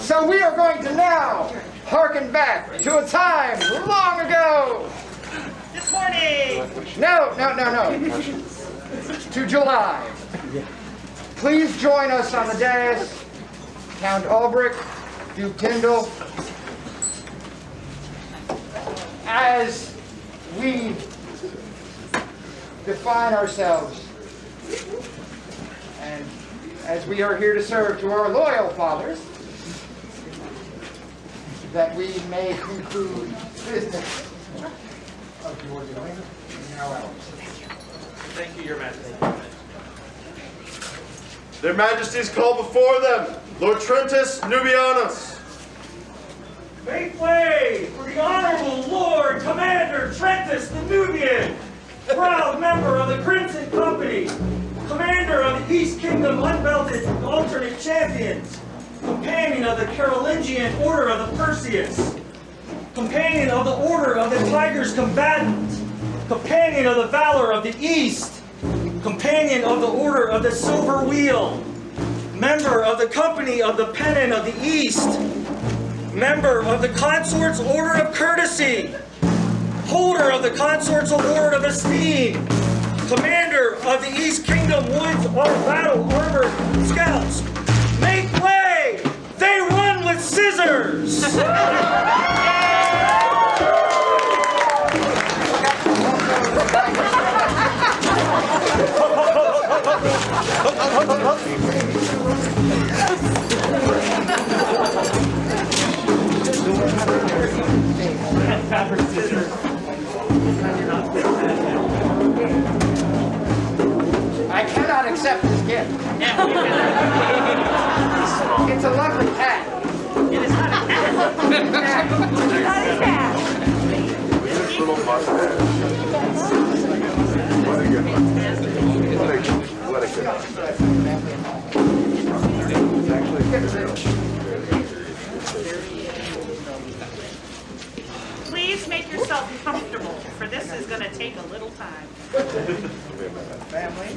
So we are going to now hearken back to a time long ago. This morning. No. To July. Please join us on the dais. Count Albrecht, Duke Tyndall, as we define ourselves and as we are here to serve to our loyal fathers, that we may conclude business of your doing in our hours. Thank you, Your Majesty. Their Majesties call before them Lord Trentus Nubianus. Make way for the Honorable Lord Commander Trentus the Nubian, proud member of the Crimson Company, commander of the East Kingdom Unbelted Alternate Champions, companion of the Carolingian Order of the Perseus, companion of the Order of the Tiger's Combatant, companion of the Valor of the East, companion of the Order of the Silver Wheel, member of the Company of the Pennon of the East, member of the Consort's Order of Courtesy, holder of the Consort's Award of Esteem, commander of the East Kingdom Woods Battle Armored Scouts. Make way! They run with scissors! I cannot accept this gift. It's a lovely cat. It is not a cat. Not a cat. Please make yourself comfortable, for this is going to take a little time. Family.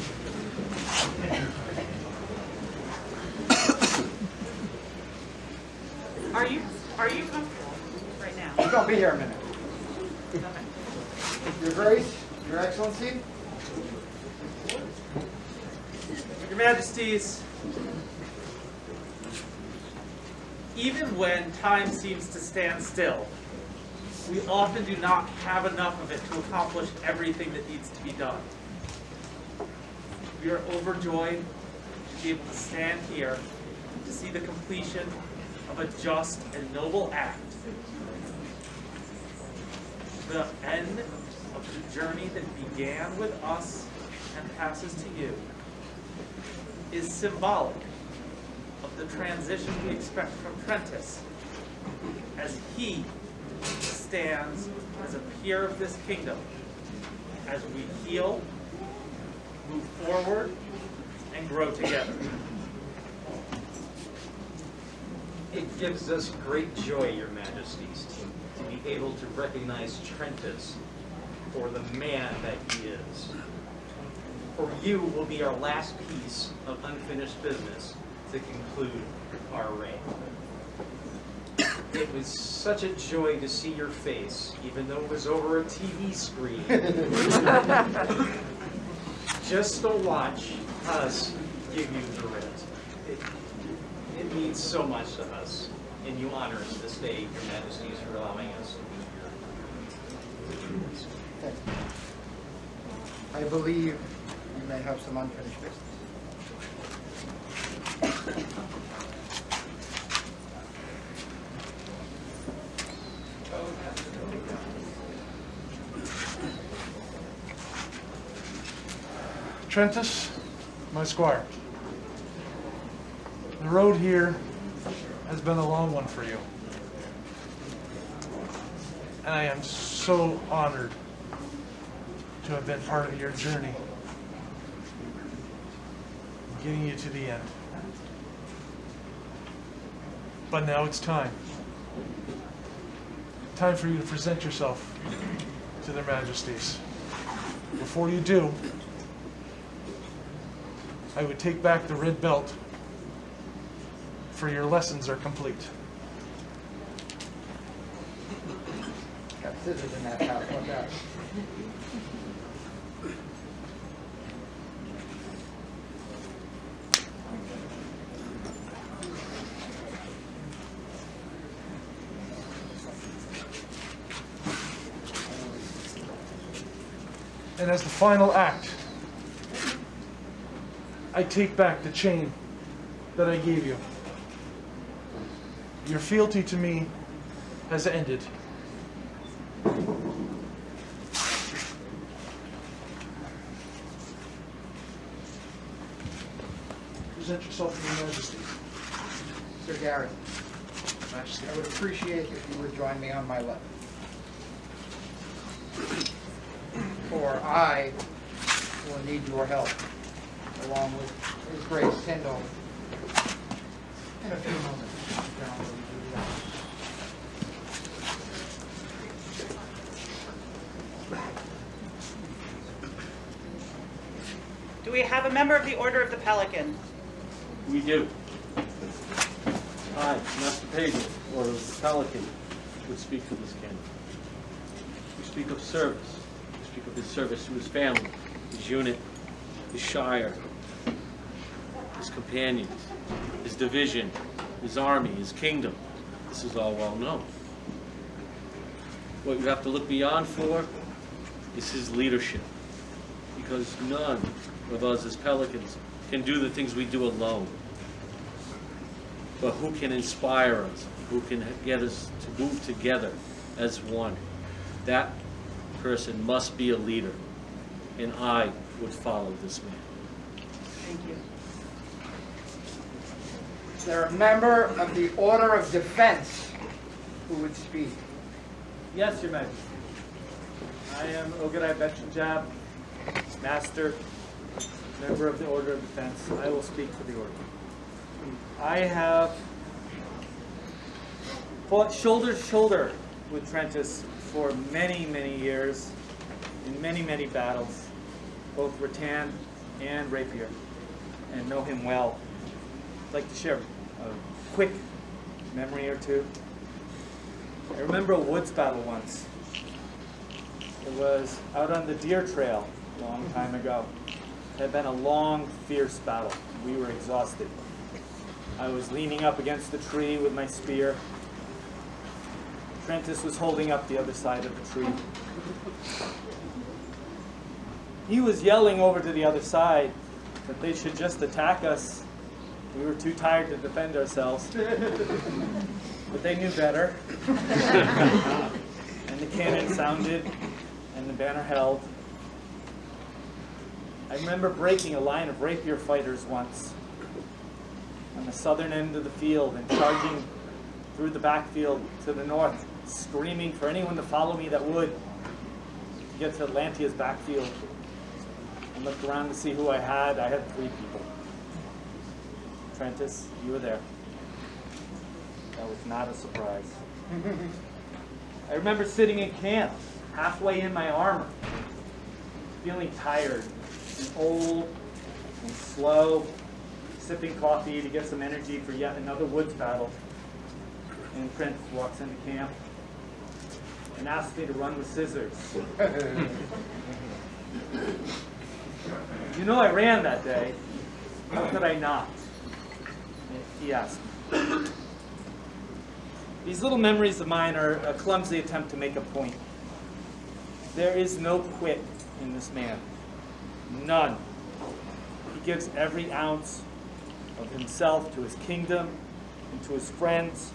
Are you comfortable right now? You're going to be here a minute. Okay. Your Grace, Your Excellency. Your Majesties, even when time seems to stand still, we often do not have enough of it to accomplish everything that needs to be done. We are overjoyed to be able to stand here to see the completion of a just and noble act. The end of the journey that began with us and passes to you is symbolic of the transition we expect from Trentus as he stands as a peer of this kingdom as we heal, move forward, and grow together. It gives us great joy, Your Majesties, to be able to recognize Trentus for the man that he is. For you will be our last piece of unfinished business to conclude our reign. It was such a joy to see your face, even though it was over a TV screen. Just to watch us give you the writ. It means so much to us, and you honor us this day, Your Majesties, for allowing us to be here. I believe you may have some unfinished business. Trentus, my squire, the road here has been a long one for you. And I am so honored to have been part of your journey, getting you to the end. But now it's time. Time for you to present yourself to their majesties. Before you do, I would take back the red belt for your lessons are complete. Got scissors in that house. Watch out. And as the final act, I take back the chain that I gave you. Your fealty to me has ended. Present yourself to your Majesty. Sir Gareth, Majesty. I would appreciate if you would join me on my left. For I will need your help, along with His Grace Tyndall, in a few moments. John, will you do that? Do we have a member of the Order of the Pelican? We do. I, Master Pagan, or the Pelican, would speak to this king. We speak of service. We speak of his service to his family, his unit, his shire, his companions, his division, his army, his kingdom. This is all well known. What you have to look beyond for is his leadership. Because none of us as Pelicans can do the things we do alone. But who can inspire us? Who can get us to move together as one? That person must be a leader. And I would follow this man. Thank you. Is there a member of the Order of Defense who would speak? Yes, Your Majesty. I am Ogadai Betchenjab, Master, member of the Order of Defense. I will speak for the Order. I have fought shoulder to shoulder with Trentus for many, many years in many, many battles, both rattan and rapier, and know him well. I'd like to share a quick memory or two. I remember a woods battle once. It was out on the deer trail a long time ago. It had been a long, fierce battle. We were exhausted. I was leaning up against the tree with my spear. Trentus was holding up the other side of the tree. He was yelling over to the other side that they should just attack us. We were too tired to defend ourselves. But they knew better. And the cannon sounded, and the banner held. I remember breaking a line of rapier fighters once on the southern end of the field and charging through the backfield to the north, screaming for anyone to follow me that would, to get to Atlantea's backfield. I looked around to see who I had. I had 3 people. Trentus, you were there. That was not a surprise. I remember sitting in camp, halfway in my armor, feeling tired and old and slow, sipping coffee to get some energy for yet another woods battle. And Trentus walks into camp and asks me to run with scissors. You know I ran that day. How could I not? He asked me. These little memories of mine are a clumsy attempt to make a point. There is no quit in this man. None. He gives every ounce of himself to his kingdom and to his friends.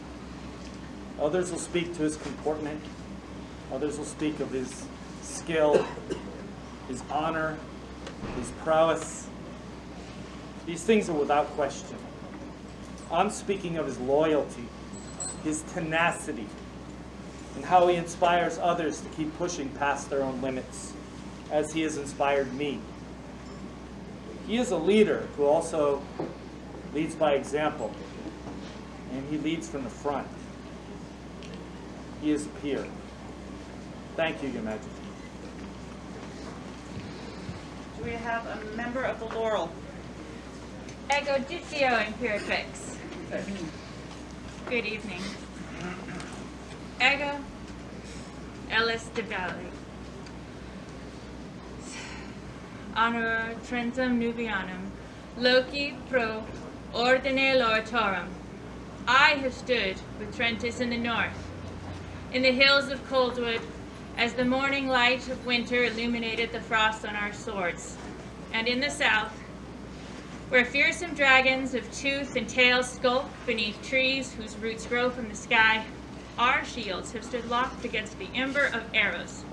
Others will speak to his comportment. Others will speak of his skill, his honor, his prowess. These things are without question. I'm speaking of his loyalty, his tenacity, and how he inspires others to keep pushing past their own limits, as he has inspired me. He is a leader who also leads by example, and he leads from the front. He is a peer. Thank you, Your Majesty. Do we have a member of the Laurel? Ego Dictio Imperatrix. Good evening. Ego Ellis de Valley. Honor Trentum Nubianum, loci pro ordine loratorum. I have stood with Trentus in the north, in the hills of Coldwood, as the morning light of winter illuminated the frost on our swords, and in the south, where fearsome dragons of tooth and tail skulk beneath trees whose roots grow from the sky, our shields have stood locked against the ember of arrows.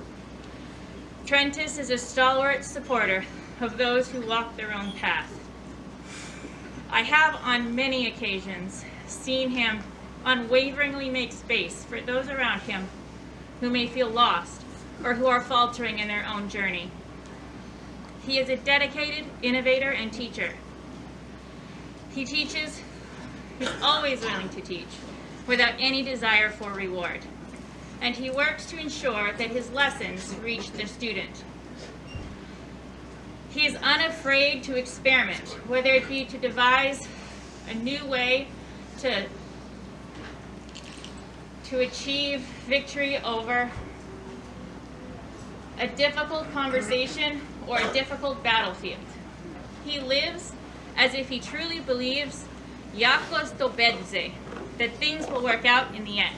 Trentus is a stalwart supporter of those who walk their own path. I have on many occasions seen him unwaveringly make space for those around him who may feel lost or who are faltering in their own journey. He is a dedicated innovator and teacher. He teaches, he's always willing to teach, without any desire for reward. And he works to ensure that his lessons reach the student. He is unafraid to experiment, whether it be to devise a new way to achieve victory over a difficult conversation or a difficult battlefield. He lives as if he truly believes, Yakos to bedze, that things will work out in the end.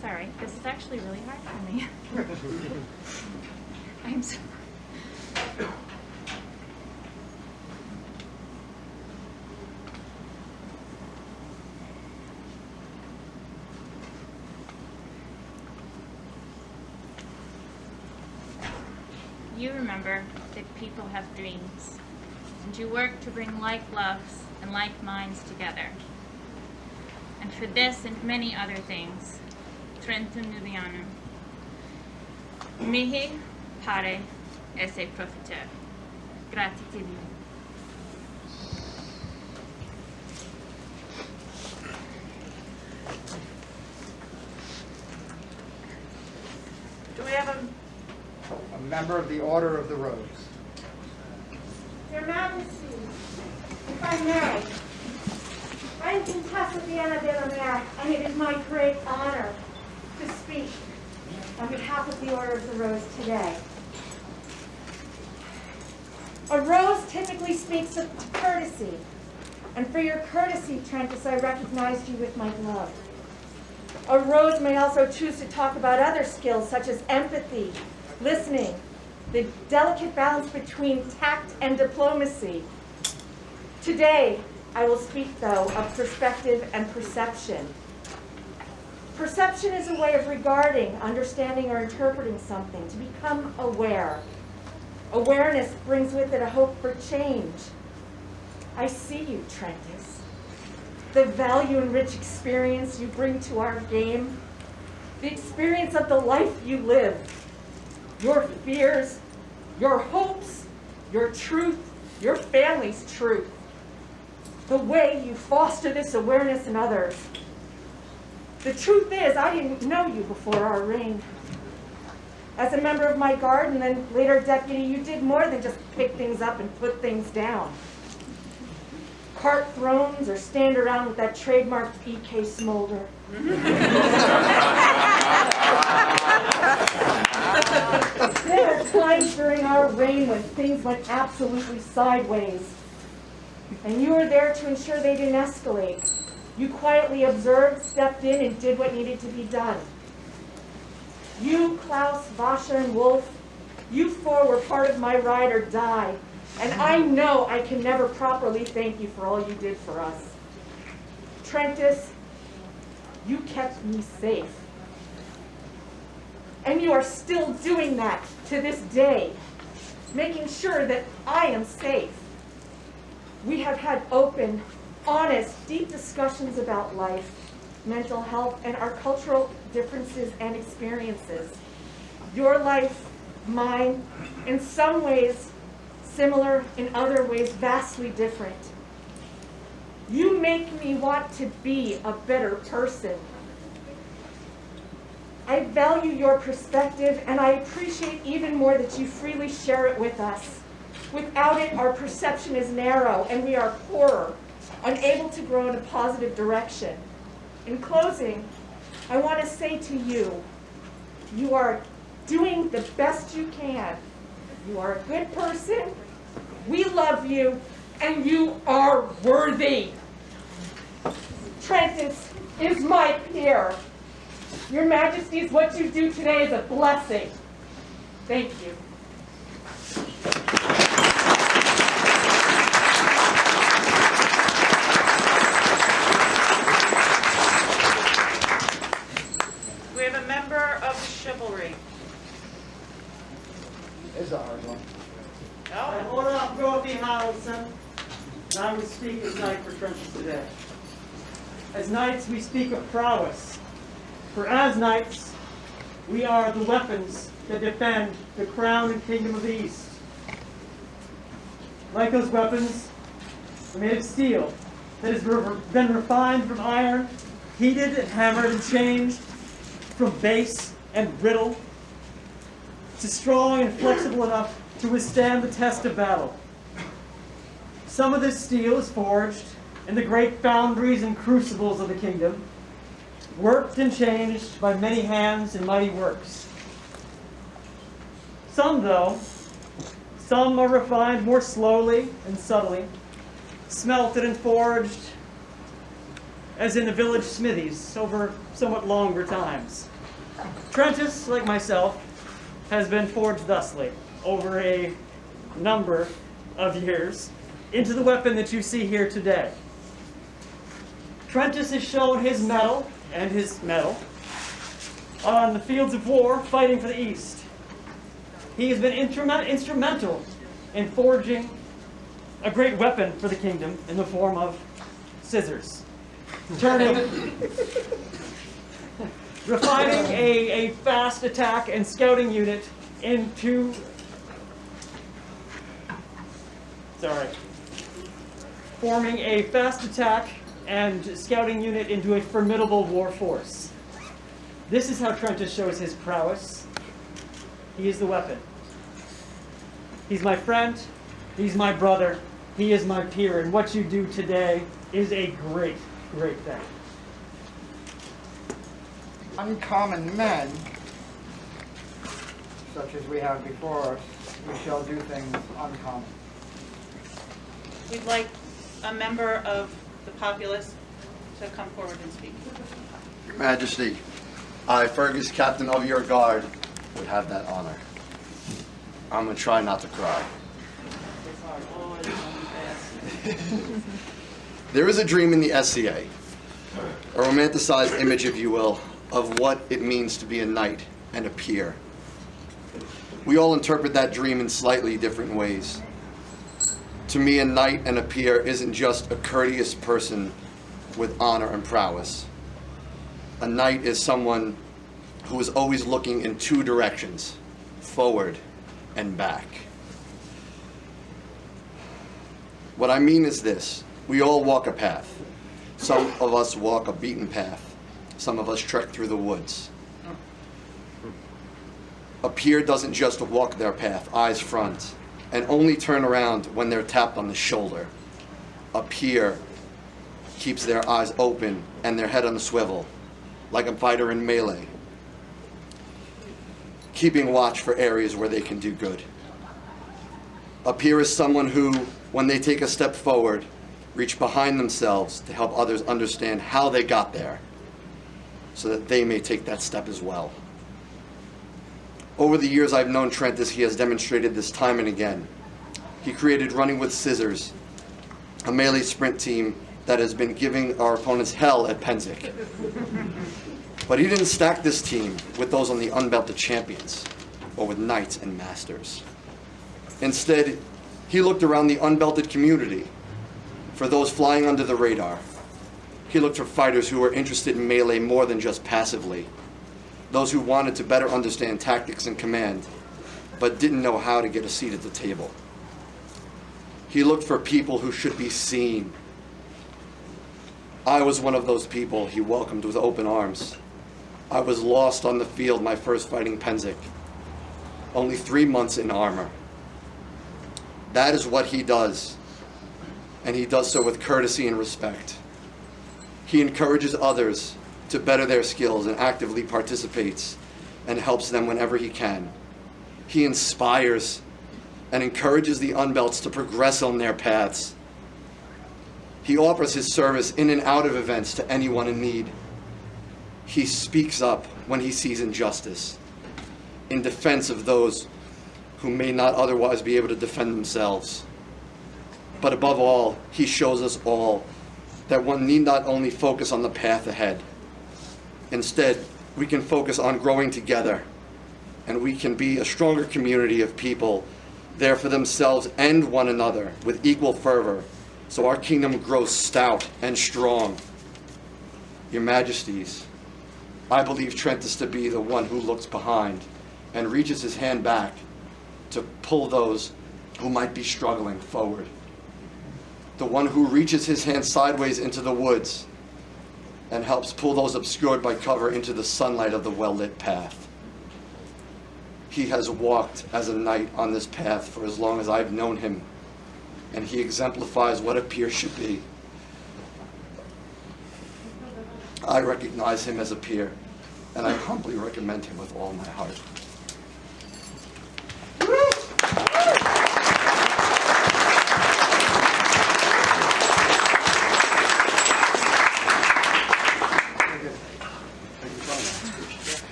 Sorry, this is actually really hard for me. I'm sorry. You remember that people have dreams, and you work to bring like loves and like minds together. And for this and many other things, Trentus Nubianus, mihi pare esse profiter. Gratitude. Do we have a member of the Order of the Rose. Your Majesty, if I may, I am Contessa Diana de la Mare, and it is my great honor to speak on behalf of the Order of the Rose today. A rose typically speaks of courtesy, and for your courtesy, Trentus, I recognized you with my glove. A rose may also choose to talk about other skills such as empathy, listening, the delicate balance between tact and diplomacy. Today, I will speak, though, of perspective and perception. Perception is a way of regarding, understanding, or interpreting something, to become aware. Awareness brings with it a hope for change. I see you, Trentus. The value and rich experience you bring to our game, the experience of the life you live, your fears, your hopes, your truth, your family's truth, the way you foster this awareness in others. The truth is, I didn't know you before our reign. As a member of my guard and then later deputy, you did more than just pick things up and put things down. Cart thrones or stand around with that trademarked PK smolder. There were times during our reign when things went absolutely sideways, and you were there to ensure they didn't escalate. You quietly observed, stepped in, and did what needed to be done. You, Klaus, Vasha, and Wolf, you four were part of my ride or die, and I know I can never properly thank you for all you did for us. Trentus, you kept me safe. And you are still doing that to this day, making sure that I am safe. We have had open, honest, deep discussions about life, mental health, and our cultural differences and experiences. Your life, mine, in some ways similar, in other ways vastly different. You make me want to be a better person. I value your perspective, and I appreciate even more that you freely share it with us. Without it, our perception is narrow, and we are poorer, unable to grow in a positive direction. In closing, I want to say to you, you are doing the best you can. You are a good person, we love you, and you are worthy. Trentus is my peer. Your Majesties, what you do today is a blessing. Thank you. We have a member of Chivalry. This is a hard one. Oh, Hold up, Dorothy Harrelson, and I will speak as knight for Trentus today. As knights, we speak of prowess, for as knights, we are the weapons that defend the crown and kingdom of the East. Like those weapons, are made of steel that has been refined from iron, heated and hammered and changed, from base and brittle to strong and flexible enough to withstand the test of battle. Some of this steel is forged in the great foundries and crucibles of the kingdom, worked and changed by many hands and mighty works. Some, though, some are refined more slowly and subtly, smelted and forged, as in the village smithies, over somewhat longer times. Trentus, like myself, has been forged thusly, over a number of years, into the weapon that you see here today. Trentus has shown his mettle and his mettle on the fields of war fighting for the East. He has been instrumental in forging a great weapon for the kingdom in the form of scissors. Refining a fast attack and scouting unit into, forming a fast attack and scouting unit into a formidable war force. This is how Trentus shows his prowess. He is the weapon. He's my friend, he's my brother, he is my peer, and what you do today is a great, great thing. Uncommon men, such as we have before us, we shall do things uncommon. we'd like a member of the populace to come forward and speak. Your Majesty, I, Fergus, captain of your guard, would have that honor. I'm gonna try not to cry. There is a dream in the SCA, a romanticized image, if you will, of what it means to be a knight and a peer. We all interpret that dream in slightly different ways. To me, a knight and a peer isn't just a courteous person with honor and prowess. A knight is someone who is always looking in two directions, forward and back. What I mean is this: we all walk a path. Some of us walk a beaten path. Some of us trek through the woods. A peer doesn't just walk their path, eyes front, and only turn around when they're tapped on the shoulder. A peer keeps their eyes open and their head on the swivel, like a fighter in melee, keeping watch for areas where they can do good. A peer is someone who, when they take a step forward, reach behind themselves to help others understand how they got there, so that they may take that step as well. Over the years I've known Trentus, he has demonstrated this time and again. He created Running with Scissors, a melee sprint team that has been giving our opponents hell at Penzic. But he didn't stack this team with those on the unbelted champions, or with knights and masters. Instead, he looked around the unbelted community for those flying under the radar. He looked for fighters who were interested in melee more than just passively, those who wanted to better understand tactics and command, but didn't know how to get a seat at the table. He looked for people who should be seen. I was one of those people he welcomed with open arms. I was lost on the field my first fighting Penzik, only 3 months in armor. That is what he does, and he does so with courtesy and respect. He encourages others to better their skills and actively participates and helps them whenever he can. He inspires and encourages the unbelts to progress on their paths. He offers his service in and out of events to anyone in need. He speaks up when he sees injustice in defense of those who may not otherwise be able to defend themselves. But above all, he shows us all that one need not only focus on the path ahead. Instead, we can focus on growing together, and we can be a stronger community of people there for themselves and one another with equal fervor, so our kingdom grows stout and strong. Your Majesties, I believe Trentus to be the one who looks behind and reaches his hand back to pull those who might be struggling forward. The one who reaches his hand sideways into the woods and helps pull those obscured by cover into the sunlight of the well-lit path. He has walked as a knight on this path for as long as I've known him, and he exemplifies what a peer should be. I recognize him as a peer, and I humbly recommend him with all my heart.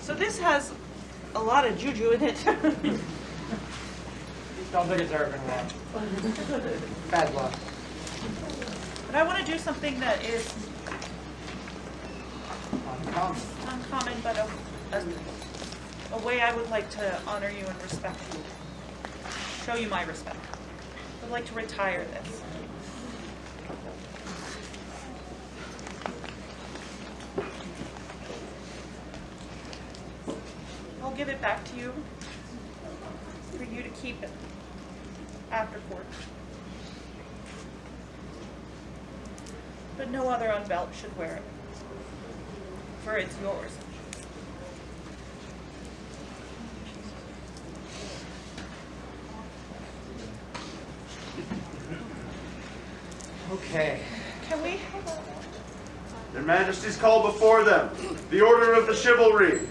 So this has a lot of juju in it. Don't think it's ever been wrong. Bad luck. But I want to do something that is Uncommon. uncommon, but a way I would like to honor you and respect you. Show you my respect. I'd like to retire this. I'll give it back to you for you to keep it after court. But no other unbelt should wear it, for it's yours. Okay. Can we? Their Majesties call before them the Order of the Chivalry.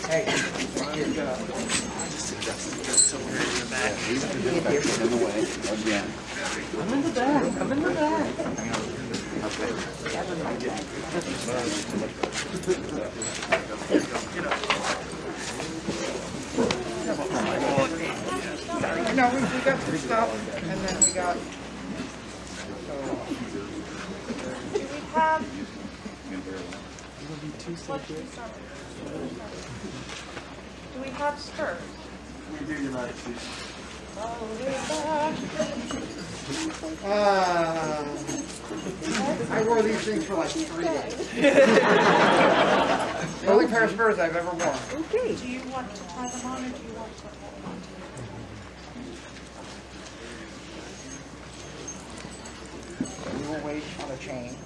Hey, no, we got some stuff, and then we got. Do we have? Do we have spurs? We do, Your Majesties. I wore these things for like 3 days. The only pair of spurs I've ever worn. Okay. Do you want to try them on, or do you want to? We will wait on a chain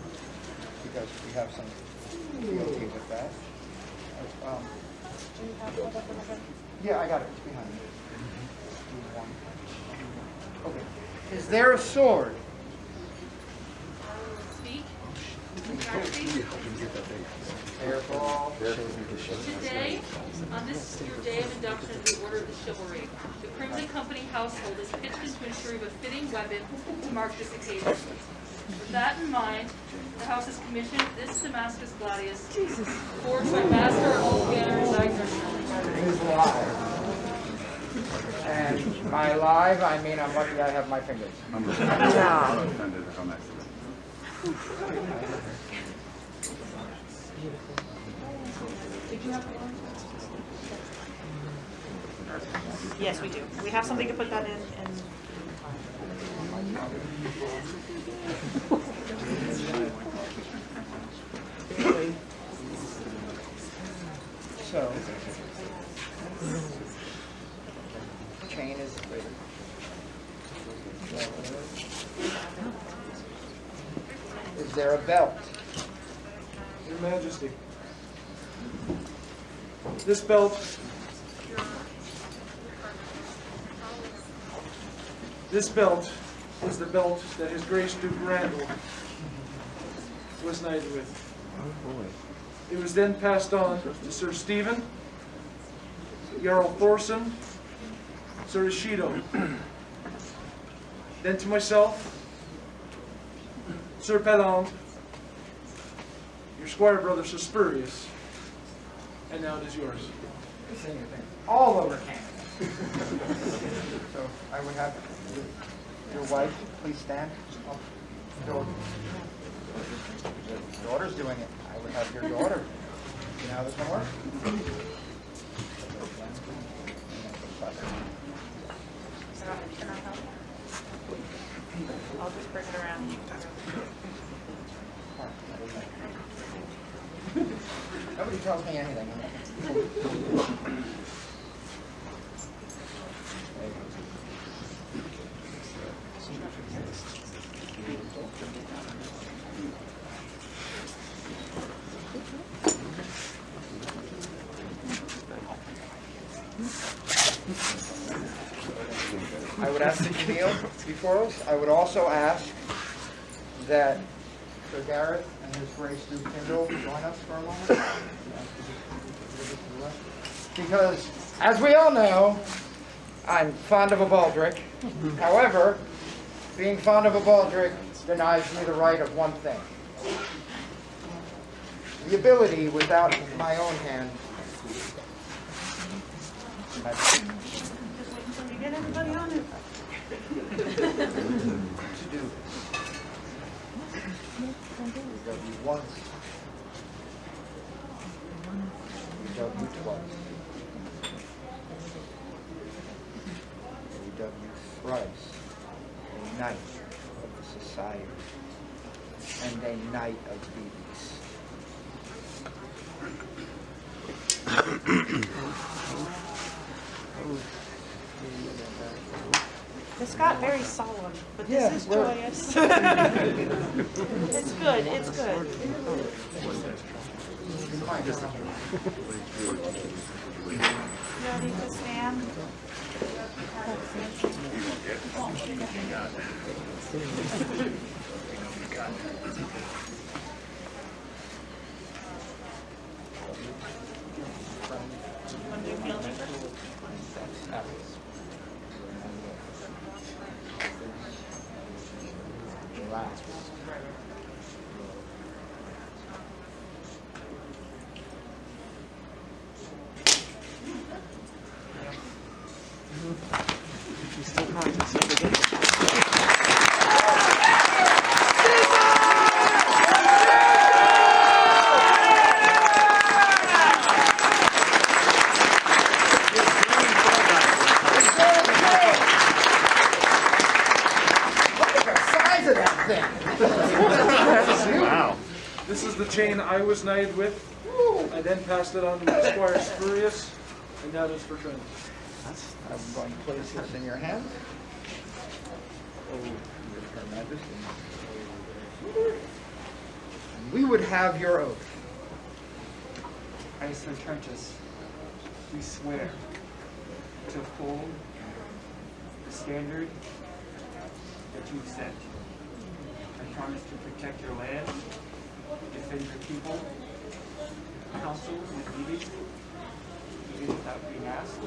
because we have some fealty with that. Do you have whatever? Yeah, I got it. It's behind me. Okay. Is there a sword? Speak. Careful. Today, on this your day of induction of the Order of the Chivalry, the Crimson Company household is pitched into ensuring a fitting weapon to mark this occasion. With that in mind, the House has commissioned this Damascus Gladius, forged by Master Olganer Zagner. He's live. And by live, I mean I'm lucky I have my fingers. Yes, we do. We have something to put that in, and So, is there a belt? Your Majesty, this belt is the belt that His Grace Duke Randall was knighted with. It was then passed on to Sir Stephen, Jarl Thorson, Sir Ishido, then to myself, Sir Peland, your squire brother Sir Spurius, and now it is yours. All over Canada. So I would have your wife, please stand. Your daughter's doing it. I would have your daughter. You know how this one works? Can I help? I'll just bring it around. Nobody tells me anything. I would ask that you kneel before us. I would also ask that Sir Gareth and His Grace Duke Tyndall join us for a moment. Because, as we all know, I'm fond of a baldric. However, being fond of a baldric denies me the right of one thing. The ability, without my own hand, Just wait until you get everybody on it. to do once, twice, thrice, a knight of the society, and a knight of these. This got very solemn, but Yeah, this is well- joyous. It's good, it's good. You ready to stand? Want to do fielding first? Relax. This is the chain I was knighted with. I then passed it on to my squire Spurius, and now it is for Trentus. I'm going to place this in your hand. Her Majesty. We would have your oath. I, Sir Trentus, do swear to uphold the standard that you've set. I promise to protect your land, defend your people, counsel when needed, even without being asked,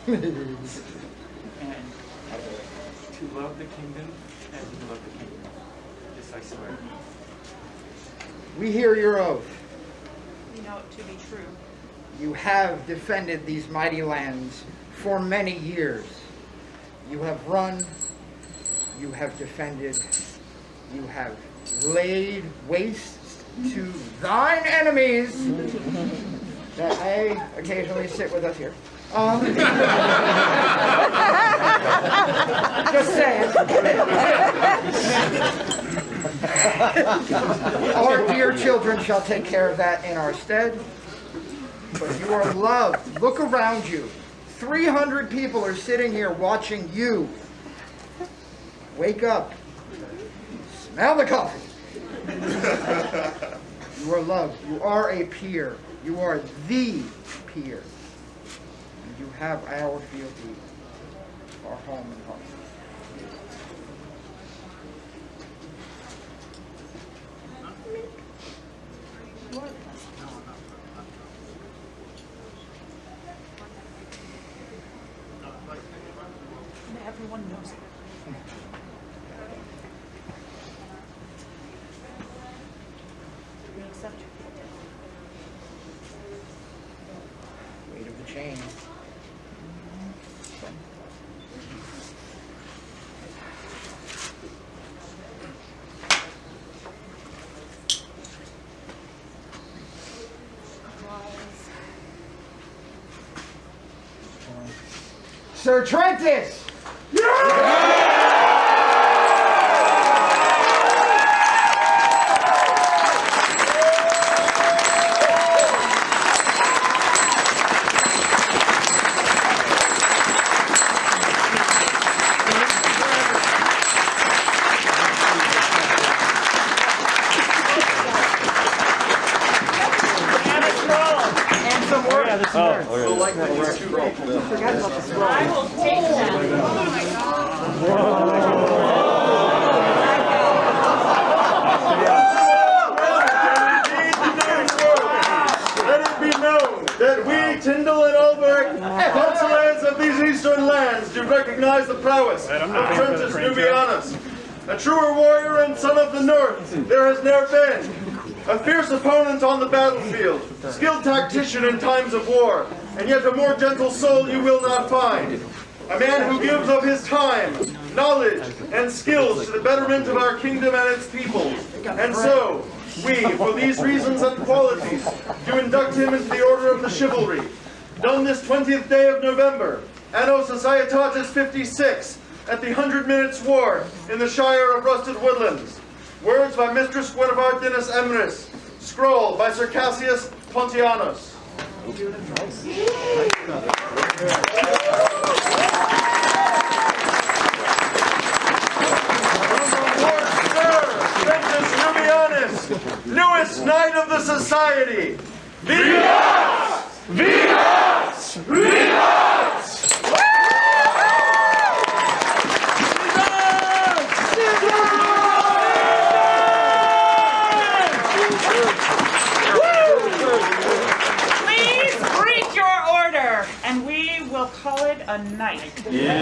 and to love the kingdom as you love the kingdom. This I swear. We hear your oath. You know it to be true. You have defended these mighty lands for many years. You have run, you have defended, you have laid waste to thine enemies that may occasionally sit with us here. Just saying. Our dear children shall take care of that in our stead. But you are loved. Look around you. 300 people are sitting here watching you. Wake up. Smell the coffee. You are loved. You are a peer. You are the peer. And you have our fealty, our home and heart. Everyone knows it. We accept you. Weight of the chain. Sir Trentus! I will take that. Oh my God. Let it be known that we, Tyndall and Ulberg, consulars of these eastern lands, do recognize the prowess of Trentus Nubianus. A truer warrior and son of the north there has ne'er been. A fierce opponent on the battlefield, skilled tactician in times of war, and yet a more gentle soul you will not find. A man who gives of his time, knowledge, and skills to the betterment of our kingdom and its people. And so, we, for these reasons and qualities, do induct him into the order of the Chivalry. Done this 20th day of November, Anno Societatis 56, at the 100 Minutes War in the Shire of Rusted Woodlands. Words by Mistress Guinevardinus Emrys. Scroll by Sir Cassius Pontianus. Trentus Nubianus, newest knight of the society. Vivat! Vivat! Vivat! Please greet your order, and we will call it a night. Yeah.